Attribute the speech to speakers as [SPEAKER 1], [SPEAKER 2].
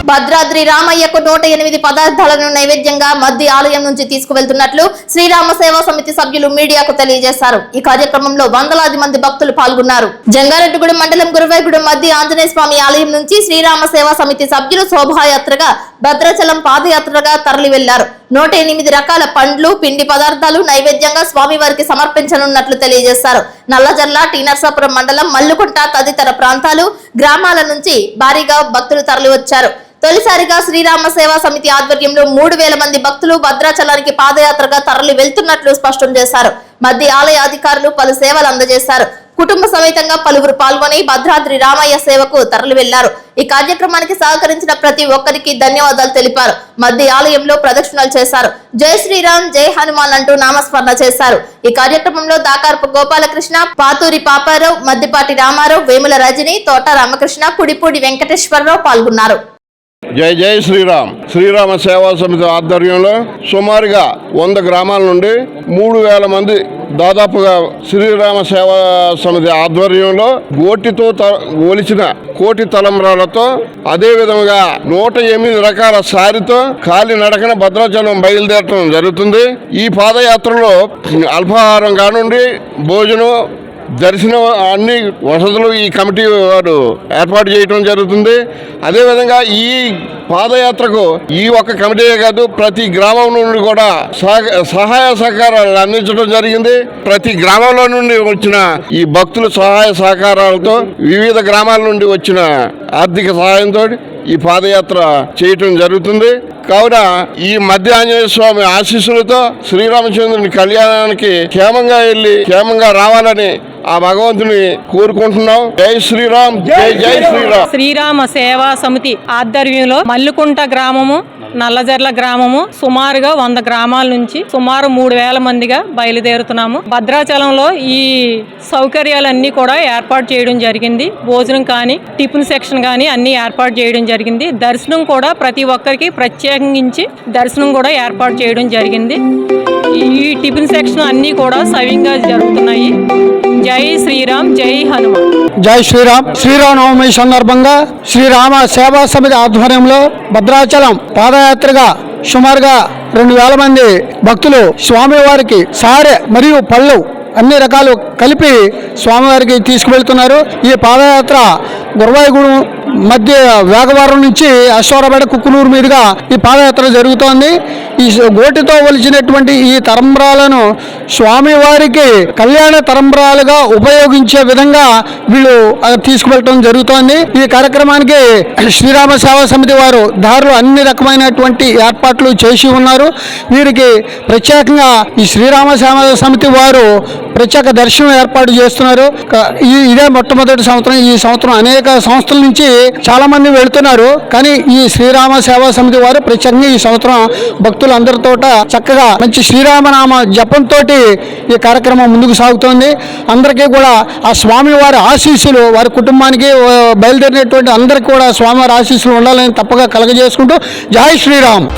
[SPEAKER 1] భద్రాద్రి రామయ్యకు 108 పదార్థాలను నైవేద్యంగా మద్ది ఆలయం నుంచి తీసుకువెళ్తున్నట్లు శ్రీరామ సేవా సమితి సభ్యులు మీడియాకు తెలియజేశారు. ఈ కార్యక్రమంలో వందలాది మంది భక్తులు పాల్గొన్నారు. జంగారెడ్డిగూడెం మండలం గురువాయగూడెం మద్ది ఆంజనేయ స్వామి ఆలయం నుంచి శ్రీరామ సేవా సమితి సభ్యులు శోభాయాత్రగా భద్రాచలం పాదయాత్రగా తరలి వెళ్లారు. 108 రకాల పండ్లు, పిండి పదార్థాలు నైవేద్యంగా స్వామివారికి సమర్పించనున్నట్లు తెలియజేశారు. నల్లజర్ల, టీ నర్సాపురం మండలం, మల్లుకుంట తదితర ప్రాంతాలు, గ్రామాల నుంచి భారీగా భక్తులు తరలి వచ్చారు. తొలిసారిగా శ్రీరామ సేవా సమితి ఆధ్వర్యంలో 3000 మంది భక్తులు భద్రాచలానికి పాదయాత్రగా తరలి వెళ్తున్నట్లు స్పష్టం చేశారు. మధ్య ఆలయ అధికారులు పలు సేవలు అందజేశారు. కుటుంబ సమేతంగా పలువురు పాల్గొని భద్రాద్రి రామయ్య సేవకు తరలి వెళ్లారు. ఈ కార్యక్రమానికి సహకరించిన ప్రతి ఒక్కరికి ధన్యవాదాలు తెలిపారు. మధ్య ఆలయంలో ప్రదక్షిణలు చేశారు. జై శ్రీరామ్, జై హనుమాన్ అంటూ నామస్మరణ చేశారు. ఈ కార్యక్రమంలో దాకారపు గోపాలకృష్ణ, పాతూరి పాపారావు, మద్దిపాటి రామారావు, వేముల రజని, తోట రామకృష్ణ, పుడిపూడి వెంకటేశ్వరరావు పాల్గొన్నారు.
[SPEAKER 2] జై జై శ్రీరామ్. శ్రీరామ సేవా సమితి ఆధ్వర్యంలో సుమారుగా 100 గ్రామాల నుండి 3000 మంది దాదాపుగా శ్రీరామ సేవా సమితి ఆధ్వర్యంలో గోటితో ఒలిచిన కోటి తలంబ్రాలతో అదే విధంగా 108 రకాల సారితో కాలి నడకన భద్రాచలం బయలుదేరటం జరుగుతుంది. ఈ పాదయాత్రలో అల్పాహారం కానుండి భోజనం, దర్శనం అన్ని వసతులు ఈ కమిటీ వారు ఏర్పాటు చేయడం జరుగుతుంది. అదేవిధంగా ఈ పాదయాత్రకు ఈ ఒక్క కమిటీయే కాదు, ప్రతి గ్రామం నుండి కూడా సహాయ సహకారాలు అందించడం జరిగింది. ప్రతి గ్రామంలో నుండి వచ్చిన ఈ భక్తుల సహాయ సహకారాలతో వివిధ గ్రామాల నుండి వచ్చిన ఆర్థిక సహాయంతో ఈ పాదయాత్ర చేయటం జరుగుతుంది. కావున ఈ మధ్య ఆంజనేయ స్వామి ఆశీస్సులతో శ్రీరామచంద్రుని కళ్యాణానికి క్షేమంగా వెళ్ళి క్షేమంగా రావాలని ఆ భగవంతుని కోరుకుంటున్నాం. జై శ్రీరామ్, జై జై శ్రీరామ్.
[SPEAKER 3] శ్రీరామ సేవా సమితి ఆధ్వర్యంలో మల్లుకుంట గ్రామము, నల్లజర్ల గ్రామము, సుమారుగా 100 గ్రామాల నుంచి సుమారు 3000 మందిగా బయలుదేరుతున్నాము. భద్రాచలంలో ఈ సౌకర్యాలన్నీ కూడా ఏర్పాటు చేయడం జరిగింది. భోజనం కానీ, టిఫిన్ సెక్షన్ కానీ అన్ని ఏర్పాటు చేయడం జరిగింది. దర్శనం కూడా ప్రతి ఒక్కరికి ప్రత్యేకించి దర్శనం కూడా ఏర్పాటు చేయడం జరిగింది. ఈ టిఫిన్ సెక్షన్ అన్నీ కూడా సవ్యంగా జరుగుతున్నాయి. జై శ్రీరామ్, జై హనుమాన్.
[SPEAKER 4] జై శ్రీరామ్. శ్రీరామనవమి సందర్భంగా శ్రీరామ సేవా సమితి ఆధ్వర్యంలో భద్రాచలం పాదయాత్రగా సుమారుగా 2000 మంది భక్తులు స్వామివారికి సారె మరియు పళ్ళు అన్ని రకాలు కలిపి స్వామివారికి తీసుకువెళ్తున్నారు. ఈ పాదయాత్ర గురువాయగూడెం మధ్య వేగవరం నుంచి అశ్వారపేట, కుక్కునూరు మీదుగా ఈ పాదయాత్ర జరుగుతోంది. ఈ గోటితో ఒలిచినటువంటి ఈ తరంబ్రాలను స్వామివారికి కళ్యాణ తరంబ్రాలుగా ఉపయోగించే విధంగా వీళ్ళు తీసుకువెళ్ళటం జరుగుతోంది. ఈ కార్యక్రమానికి శ్రీరామ సేవా సమితి వారు దారులు అన్ని రకమైనటువంటి ఏర్పాట్లు చేసి ఉన్నారు. వీరికి ప్రత్యేకంగా ఈ శ్రీరామ సేవా సమితి వారు ప్రత్యేక దర్శనం ఏర్పాటు చేస్తున్నారు. ఇదే మొట్టమొదటి సంవత్సరం. ఈ సంవత్సరం అనేక సంస్థల నుంచి చాలా మంది వెళుతున్నారు. కానీ ఈ శ్రీరామ సేవా సమితి వారు ప్రత్యేకంగా ఈ సంవత్సరం భక్తులందరితో చక్కగా మంచి శ్రీరామనామ జపంతో ఈ కార్యక్రమం ముందుకు సాగుతోంది. అందరికీ కూడా ఆ స్వామివారి ఆశీస్సులు వారి కుటుంబానికి బయలుదేరినటువంటి అందరికీ కూడా స్వామివారి ఆశీస్సులు ఉండాలని తప్పగా కలగజేసుకుంటూ జై శ్రీరామ్.